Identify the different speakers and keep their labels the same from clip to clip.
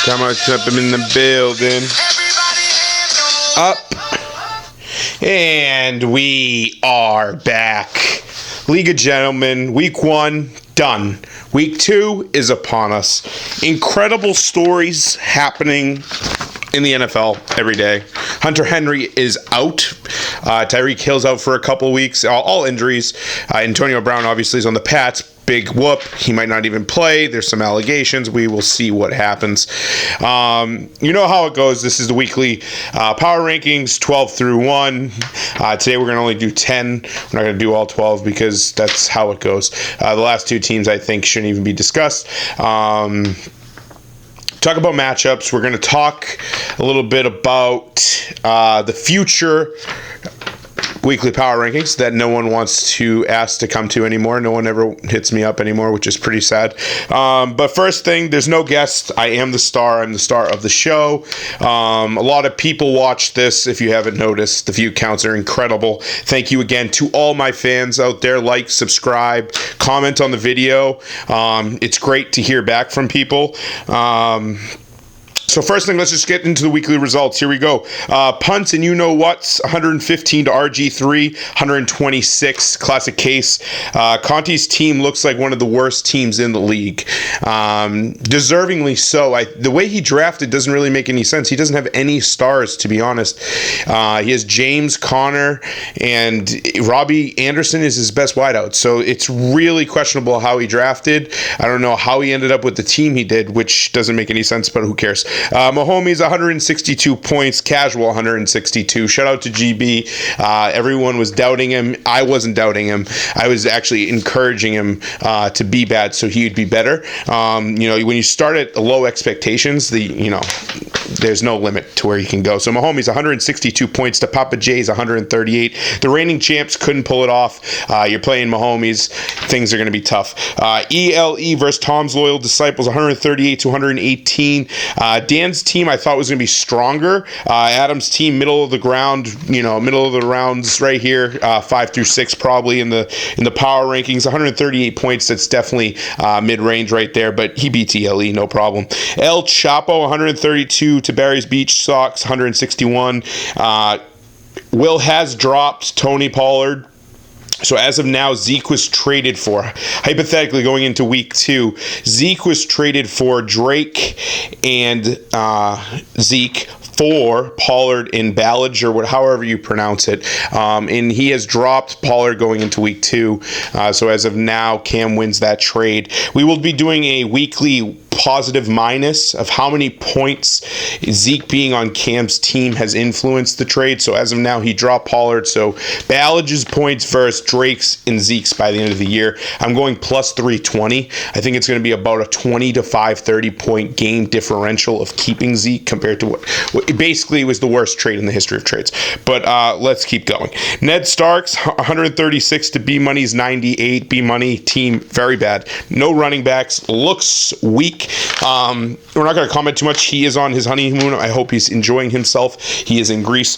Speaker 1: Come on, I'm in the building. Up. And we are back. League of Gentlemen, week 1, done. Week 2 is upon us. Incredible stories happening in the NFL every day. Hunter Henry is out. Tyreek Hill's out for a couple weeks. All injuries. Antonio Brown obviously is on the Pats. Big whoop. He might not even play. There's some allegations. We will see what happens. You know how it goes. This is the weekly power rankings, 12 through 1. Today we're going to only do 10. We're not going to do all 12 because that's how it goes. The last two teams I think shouldn't even be discussed. Talk about matchups. We're going to talk a little bit about the future weekly power rankings that no one wants to ask to come to anymore. No one ever hits me up anymore, which is pretty sad. But first thing, there's no guest. I am the star. I'm the star of the show. A lot of people watch this. If you haven't noticed, the view counts are incredible. Thank you again to all my fans out there. Like, subscribe, comment on the video. It's great to hear back from people. So first thing, let's just get into the weekly results. Here we go. Punts and you-know-what's, 115 to RG3, 126. Classic case. Conti's team looks like one of the worst teams in the league. Deservingly so. The way he drafted doesn't really make any sense. He doesn't have any stars, to be honest. He has James Conner, and Robbie Anderson is his best wideout. So it's really questionable how he drafted. I don't know how he ended up with the team he did, which doesn't make any sense, but who cares? Mahomes, 162 points, casual 162. Shout out to GB. Everyone was doubting him. I wasn't doubting him. I was actually encouraging him to be bad so he would be better. When you start at low expectations, there's no limit to where you can go. So Mahomes, 162 points to Papa J's 138. The reigning champs couldn't pull it off. You're playing Mahomes. Things are going to be tough. ELE versus Tom's Loyal Disciples, 138 to 118. Dan's team I thought was going to be stronger. Adam's team, middle of the ground, middle of the rounds right here, 5 through 6 probably in the power rankings. 138 points. That's definitely mid-range right there, but he beats ELE, no problem. El Chapo, 132 to Barry's Beach Sox, 161. Will has dropped Tony Pollard. So as of now, Zeke was traded for, hypothetically going into week 2, Zeke was traded for Drake and Zeke for Pollard and Ballage, or however you pronounce it. And he has dropped Pollard going into week 2. So as of now, Cam wins that trade. We will be doing a weekly positive minus of how many points Zeke being on Cam's team has influenced the trade. So as of now, he dropped Pollard. So Ballage's points versus Drake's and Zeke's by the end of the year. I'm going plus 320. I think it's going to be about a 20 to 30 point game differential of keeping Zeke compared to what basically was the worst trade in the history of trades. But let's keep going. Ned Starks, 136 to B Money's 98. B Money team, very bad. No running backs. Looks weak. We're not going to comment too much. He is on his honeymoon. I hope he's enjoying himself. He is in Greece.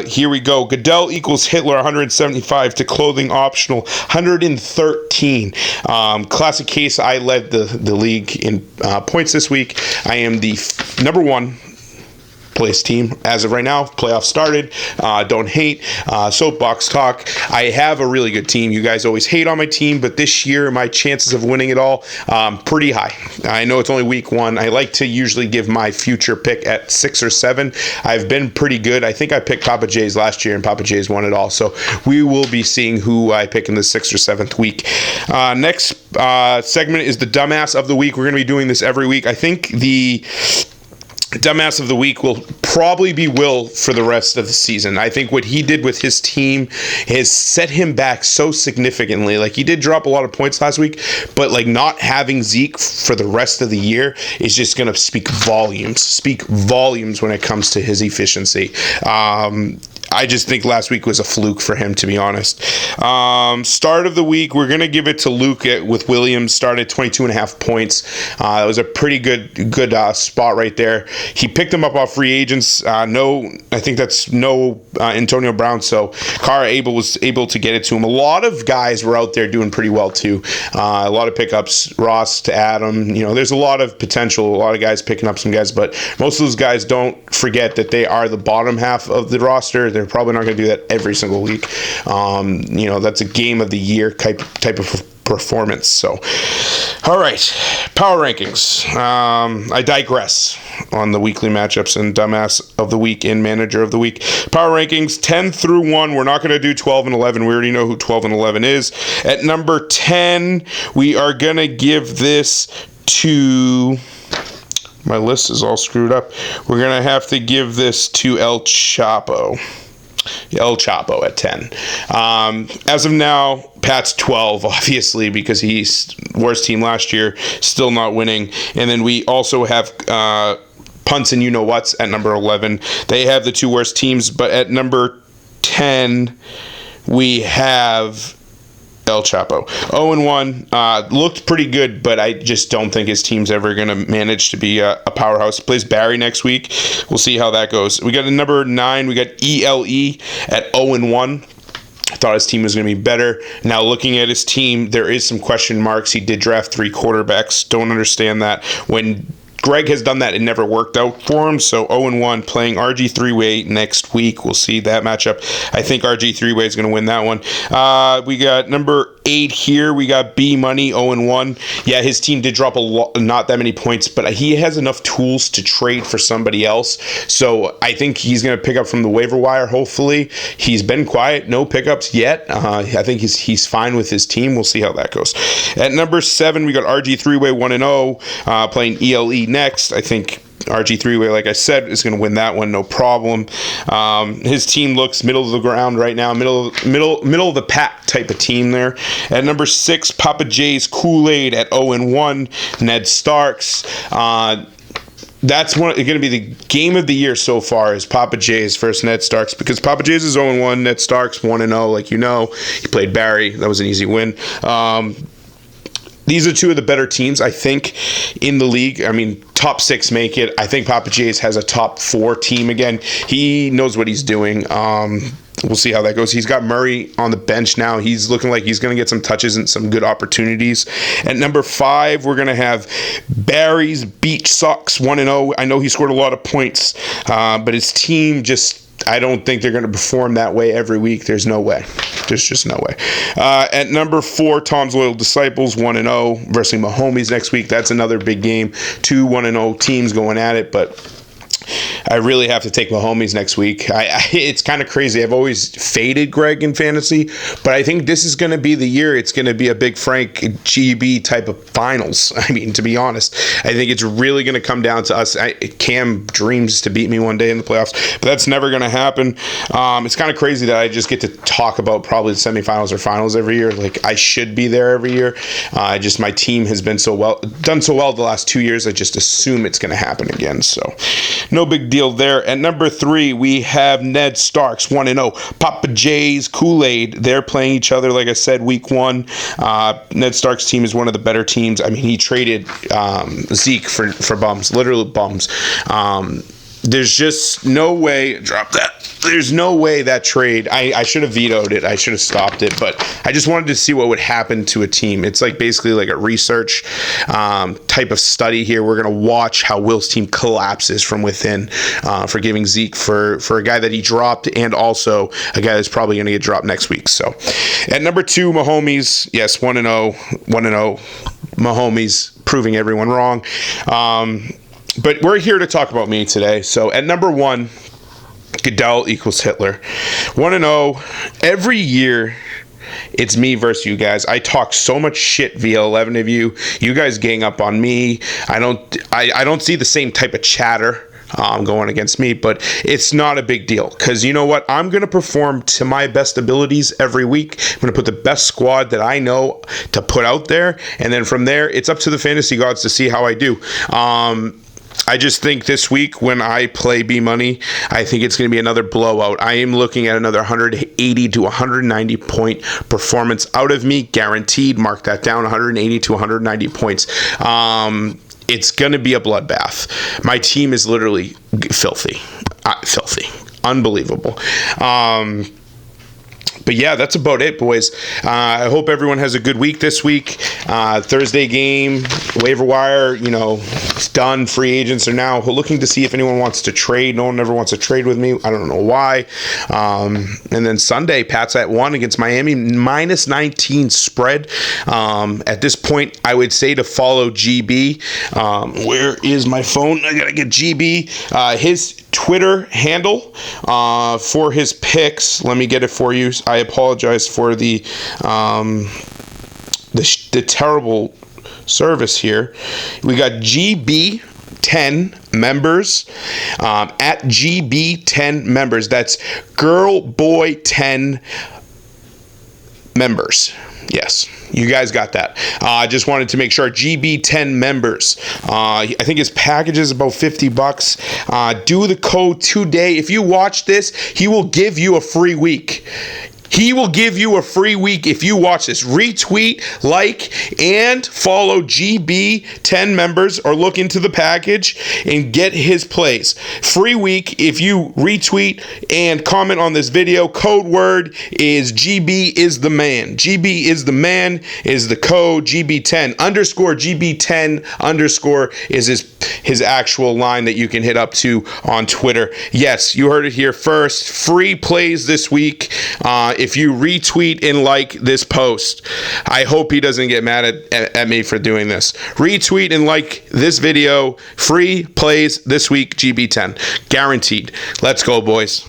Speaker 1: Here we go. Goodell equals Hitler, 175 to Clothing Optional, 113. Classic case, I led the league in points this week. I am the number 1 place team as of right now. Playoffs started. Don't hate. Soapbox talk. I have a really good team. You guys always hate on my team, but this year my chances of winning it all pretty high. I know it's only week 1. I like to usually give my future pick at 6 or 7. I've been pretty good. I think I picked Papa J's last year and Papa J's won it all. So we will be seeing who I pick in the 6th or 7th week. Next segment is the Dumbass of the Week. We're going to be doing this every week. I think the Dumbass of the Week will probably be Will for the rest of the season. I think what he did with his team has set him back so significantly. Like, he did drop a lot of points last week, but not having Zeke for the rest of the year is just going to speak volumes when it comes to his efficiency. I just think last week was a fluke for him, to be honest. Start of the week, we're going to give it to Luke with Williams. Started 22.5 points. It was a pretty good spot right there. He picked him up off free agents. I think that's no Antonio Brown, so Carr was able to get it to him. A lot of guys were out there doing pretty well too. A lot of pickups, Ross to Adam. There's a lot of potential. A lot of guys picking up some guys, but most of those guys, don't forget that they are the bottom half of the roster. They're probably not going to do that every single week. That's a game of the year type of performance. So, all right, power rankings. I digress on the weekly matchups and dumbass of the week and manager of the week. Power rankings 10 through 1. We're not going to do 12 and 11. We already know who 12 and 11 is. At number 10, we are going to give this to... My list is all screwed up. We're going to have to give this to El Chapo. El Chapo at 10. As of now, Pat's 12, obviously, because he's worst team last year, still not winning. And then we also have Punts and You-Know-Whats at number 11. They have the two worst teams, but at number 10, we have El Chapo. 0-1, looked pretty good, but I just don't think his team's ever going to manage to be a powerhouse. He plays Barry next week. We'll see how that goes. We got a number 9. We got ELE at 0-1. I thought his team was going to be better. Now, looking at his team, there is some question marks. He did draft 3 quarterbacks. Don't understand that. When Greg has done that, it never worked out for him. So 0-1, playing RG 3-way next week. We'll see that matchup. I think RG 3-way is going to win that one. We got number 8 here. We got B Money 0-1. Yeah, his team did drop not that many points, but he has enough tools to trade for somebody else. So I think he's going to pick up from the waiver wire. Hopefully, he's been quiet, no pickups yet. I think he's fine with his team. We'll see how that goes. At number 7, we got RG 3-way 1-0, playing ELE next. I think RG 3-way, like I said, is going to win that one, no problem. His team looks middle of the ground right now, middle of the pack type of team there. At number 6, Papa J's Kool-Aid at 0-1. Ned Starks. That's going to be the game of the year so far, is Papa J's versus Ned Starks, because Papa J's is 0-1, Ned Starks 1-0, like you know. He played Barry. That was an easy win. These are two of the better teams, I think, in the league. I mean, top 6 make it. I think Papa J's has a top 4 team again. He knows what he's doing. We'll see how that goes. He's got Murray on the bench now. He's looking like he's going to get some touches and some good opportunities. At number 5, we're going to have Barry's Beach Sox 1-0. I know he scored a lot of points, but his team just... I don't think they're going to perform that way every week. There's no way. There's just no way. At number 4, Tom's Loyal Disciples 1-0 versus Mahomes next week. That's another big game. 2 1-0 teams going at it, but I really have to take Mahomes next week. It's kind of crazy. I've always faded Greg in fantasy, but I think this is going to be the year. It's going to be a big Frank GB type of finals. I mean, to be honest, I think it's really going to come down to us. Cam dreams to beat me one day in the playoffs, but that's never going to happen. It's kind of crazy that I just get to talk about probably the semifinals or finals every year. Like, I should be there every year. My team has been done so well the last 2 years. I just assume it's going to happen again. So no big deal there. At number 3, we have Ned Starks 1-0. Papa J's Kool-Aid. They're playing each other, like I said, week 1. Ned Starks' team is one of the better teams. I mean, he traded Zeke for bums, literal bums. There's just no way. Drop that. There's no way that trade. I should have vetoed it. I should have stopped it. But I just wanted to see what would happen to a team. It's like basically like a research type of study here. We're going to watch how Will's team collapses from within for giving Zeke for a guy that he dropped, and also a guy that's probably going to get dropped next week. So at number 2, Mahomes. Yes, 1-0. Mahomes proving everyone wrong. But we're here to talk about me today. So at number 1, Goodell equals Hitler. 1-0. Every year, it's me versus you guys. I talk so much shit via 11 of you. You guys gang up on me. I don't see the same type of chatter going against me, but it's not a big deal, because you know what? I'm going to perform to my best abilities every week. I'm going to put the best squad that I know to put out there, and then from there, it's up to the fantasy gods to see how I do. I just think this week when I play B Money, I think it's going to be another blowout. I am looking at another 180 to 190 point performance out of me, guaranteed. Mark that down, 180 to 190 points. It's going to be a bloodbath. My team is literally filthy. Filthy. Unbelievable. But yeah, that's about it, boys. I hope everyone has a good week this week. Thursday game, waiver wire, it's done. Free agents are now looking to see if anyone wants to trade. No one ever wants to trade with me. I don't know why. And then Sunday, Pats at 1 against Miami, minus 19 spread. At this point, I would say to follow GB. Where is my phone? I got to get GB. His Twitter handle for his picks. Let me get it for you. I apologize for the terrible service here. We got GB10 members at GB10 members. That's girl boy 10 members. Yes, you guys got that. I just wanted to make sure. GB10 members. I think his package is about $50. Do the code today. If you watch this, he will give you a free week. He will give you a free week if you watch this. Retweet, like, and follow GB10 members or look into the package and get his plays. Free week if you retweet and comment on this video. Code word is GB is the man. GB is the man is the code. GB10 underscore GB10 underscore is his actual line that you can hit up to on Twitter. Yes, you heard it here first. Free plays this week. If you retweet and like this post. I hope he doesn't get mad at me for doing this. Retweet and like this video. Free plays this week, GB10. Guaranteed. Let's go, boys.